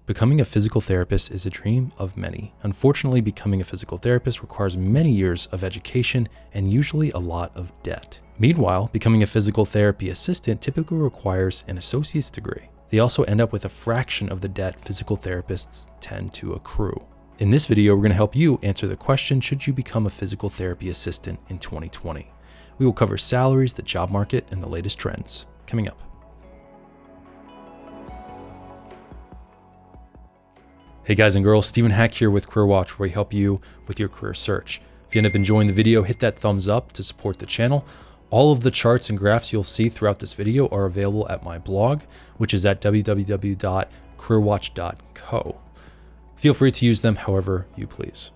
Becoming a physical therapist is a dream of many. Unfortunately, becoming a physical therapist requires many years of education and usually a lot of debt. Meanwhile, becoming a physical therapy assistant typically requires an associate's degree. They also end up with a fraction of the debt physical therapists tend to accrue. In this video, we're going to help you answer the question, should you become a physical therapy assistant in 2020? We will cover salaries, the job market, and the latest trends. Coming up. Hey guys and girls, Stephen Hack here with Career Watch, where we help you with your career search. If you end up enjoying the video, hit that thumbs up to support the channel. All of the charts and graphs you'll see throughout this video are available at my blog, which is at www.careerwatch.co. Feel free to use them however you please.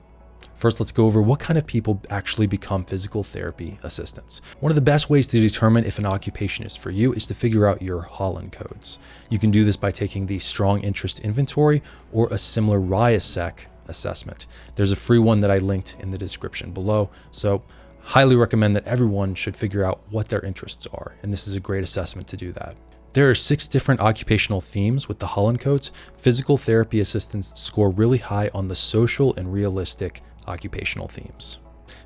First, let's go over what kind of people actually become physical therapy assistants. One of the best ways to determine if an occupation is for you is to figure out your Holland codes. You can do this by taking the Strong Interest Inventory or a similar RIASEC assessment. There's a free one that I linked in the description below, so highly recommend that everyone should figure out what their interests are, and this is a great assessment to do that. There are 6 different occupational themes with the Holland codes. Physical therapy assistants score really high on the social and realistic occupational themes.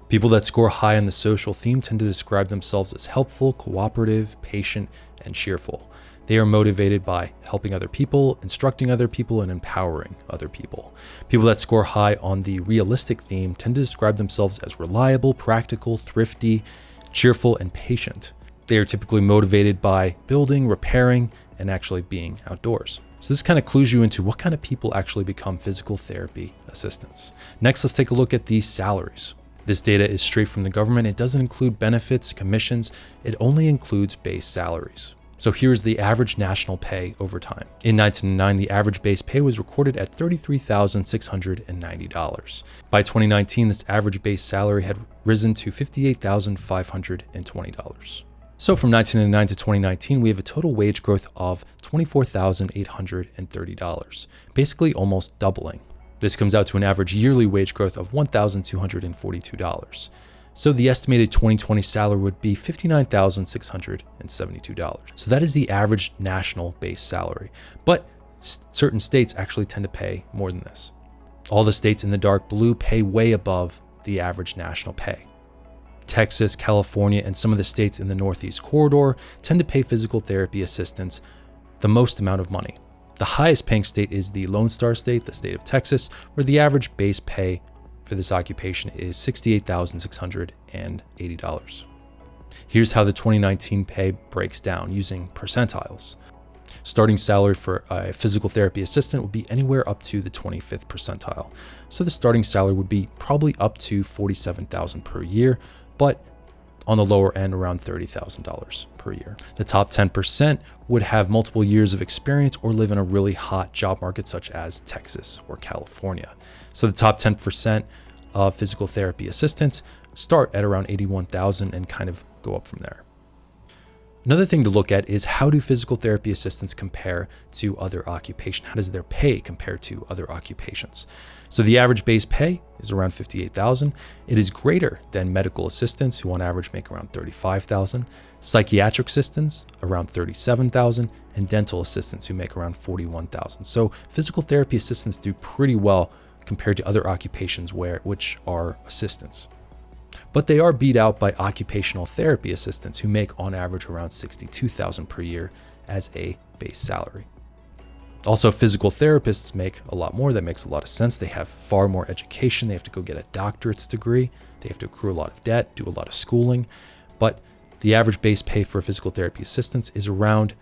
People that score high on the social theme tend to describe themselves as helpful, cooperative, patient, and cheerful. They are motivated by helping other people, instructing other people, and empowering other people. People that score high on the realistic theme tend to describe themselves as reliable, practical, thrifty, cheerful, and patient. They are typically motivated by building, repairing, and actually being outdoors. So this kind of clues you into what kind of people actually become physical therapy assistants. Next, let's take a look at these salaries. This data is straight from the government. It doesn't include benefits, commissions. It only includes base salaries. So here's the average national pay over time. In 1999, the average base pay was recorded at $33,690. By 2019, this average base salary had risen to $58,520. So from 1999 to 2019, we have a total wage growth of $24,830, basically almost doubling. This comes out to an average yearly wage growth of $1,242. So the estimated 2020 salary would be $59,672. So that is the average national base salary, but certain states actually tend to pay more than this. All the states in the dark blue pay way above the average national pay. Texas, California, and some of the states in the Northeast corridor tend to pay physical therapy assistants the most amount of money. The highest paying state is the Lone Star State, the state of Texas, where the average base pay for this occupation is $68,680. Here's how the 2019 pay breaks down using percentiles. Starting salary for a physical therapy assistant would be anywhere up to the 25th percentile. So the starting salary would be probably up to $47,000 per year, but on the lower end around $30,000 per year. The top 10% would have multiple years of experience or live in a really hot job market such as Texas or California. So the top 10% of physical therapy assistants start at around $81,000 and kind of go up from there. Another thing to look at is, how do physical therapy assistants compare to other occupations? How does their pay compare to other occupations? So the average base pay is around $58,000. It is greater than medical assistants, who on average make around $35,000, psychiatric assistants around $37,000, and dental assistants who make around $41,000. So physical therapy assistants do pretty well compared to other occupations which are assistants. But they are beat out by occupational therapy assistants, who make on average around $62,000 per year as a base salary. Also, physical therapists make a lot more. That makes a lot of sense. They have far more education. They have to go get a doctorate's degree. They have to accrue a lot of debt, do a lot of schooling. But the average base pay for physical therapy assistants is around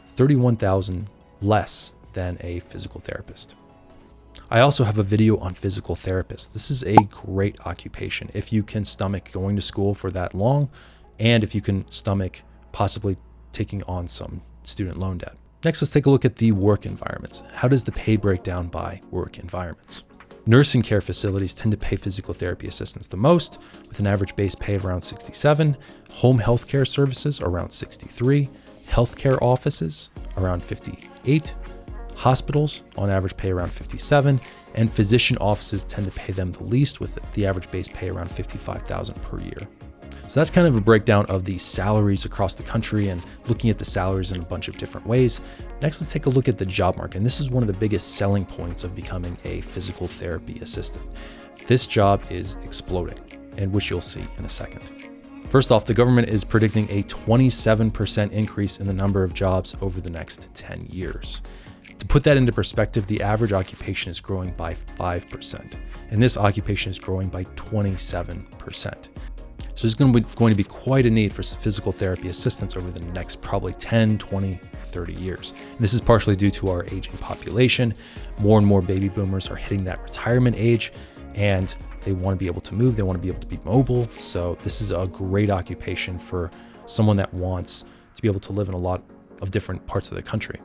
$31,000 less than a physical therapist. I also have a video on physical therapists. This is a great occupation if you can stomach going to school for that long, and if you can stomach possibly taking on some student loan debt. Next, let's take a look at the work environments. How does the pay break down by work environments? Nursing care facilities tend to pay physical therapy assistants the most, with an average base pay of around $67. Home healthcare services around $63. Healthcare offices around $58. Hospitals on average pay around $57, and physician offices tend to pay them the least, with the average base pay around $55,000 per year. So that's kind of a breakdown of the salaries across the country and looking at the salaries in a bunch of different ways. Next, let's take a look at the job market. And this is one of the biggest selling points of becoming a physical therapy assistant. This job is exploding, and which you'll see in a second. First off, the government is predicting a 27% increase in the number of jobs over the next 10 years. To put that into perspective, the average occupation is growing by 5%, and this occupation is growing by 27%. So there's going to be quite a need for physical therapy assistants over the next probably 10, 20, 30 years. And this is partially due to our aging population. More and more baby boomers are hitting that retirement age, and they want to be able to move. They want to be able to be mobile. So this is a great occupation for someone that wants to be able to live in a lot of different parts of the country.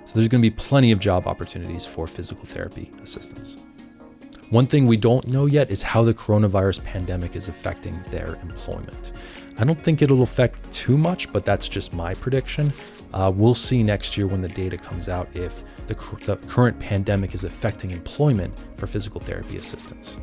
So there's going to be plenty of job opportunities for physical therapy assistants. One thing we don't know yet is how the coronavirus pandemic is affecting their employment. I don't think it'll affect too much, but that's just my prediction. We'll see next year when the data comes out if the current pandemic is affecting employment for physical therapy assistants.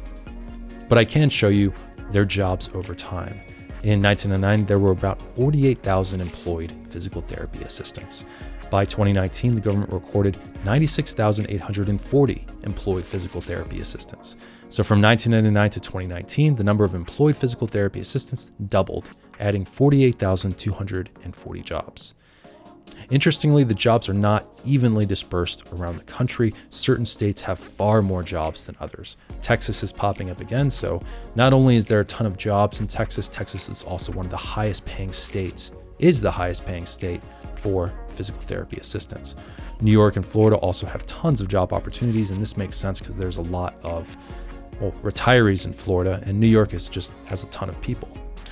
But I can show you their jobs over time. In 1999, there were about 48,000 employed physical therapy assistants. By 2019, the government recorded 96,840 employed physical therapy assistants. So from 1999 to 2019, the number of employed physical therapy assistants doubled, adding 48,240 jobs. Interestingly, the jobs are not evenly dispersed around the country. Certain states have far more jobs than others. Texas is popping up again, so not only is there a ton of jobs in Texas, Texas is also one of the highest paying states, is the highest paying state for physical therapy assistants. New York and Florida also have tons of job opportunities, and this makes sense because there's a lot of retirees in Florida, and New York has a ton of people.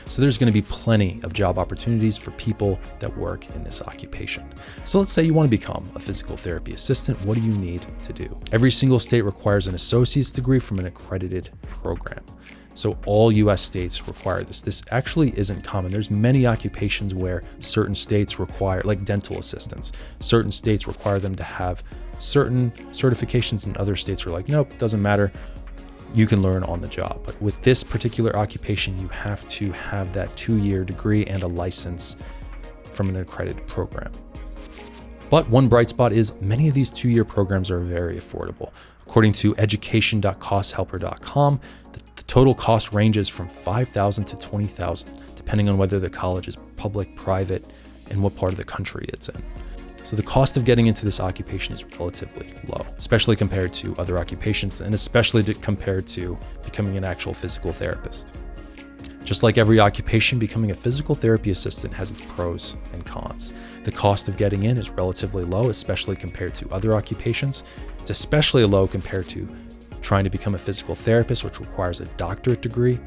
So there's going to be plenty of job opportunities for people that work in this occupation. So let's say you want to become a physical therapy assistant. What do you need to do? Every single state requires an associate's degree from an accredited program. So all US states require this. This actually isn't common. There's many occupations where certain states require, like dental assistants, certain states require them to have certain certifications, and other states are like, nope, doesn't matter. You can learn on the job. But with this particular occupation, you have to have that 2-year degree and a license from an accredited program. But one bright spot is many of these 2-year programs are very affordable. According to education.costhelper.com, the total cost ranges from $5,000 to $20,000, depending on whether the college is public, private, and what part of the country it's in. So the cost of getting into this occupation is relatively low, especially compared to other occupations, and especially compared to becoming an actual physical therapist. Just like every occupation, becoming a physical therapy assistant has its pros and cons. The cost of getting in is relatively low, especially compared to other occupations. It's especially low compared to trying to become a physical therapist, which requires a doctorate degree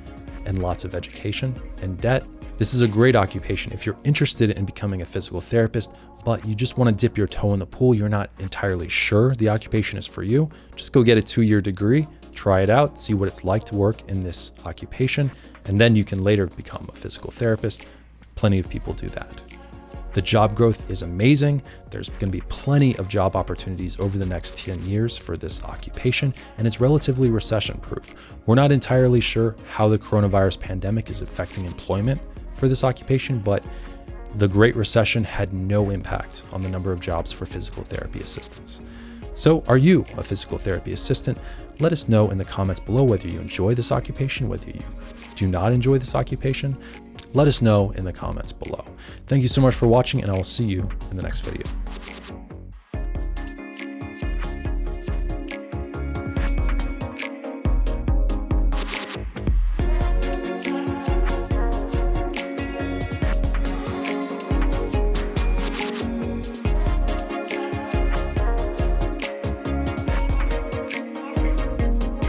and lots of education and debt. This is a great occupation if you're interested in becoming a physical therapist, but you just want to dip your toe in the pool. You're not entirely sure the occupation is for you. Just go get a 2-year degree, try it out, see what it's like to work in this occupation, and then you can later become a physical therapist. Plenty of people do that. The job growth is amazing. There's going to be plenty of job opportunities over the next 10 years for this occupation, and it's relatively recession-proof. We're not entirely sure how the coronavirus pandemic is affecting employment for this occupation, but the Great Recession had no impact on the number of jobs for physical therapy assistants. So are you a physical therapy assistant? Let us know in the comments below whether you enjoy this occupation, whether you do not enjoy this occupation. Let us know in the comments below. Thank you so much for watching, and I will see you in the next video.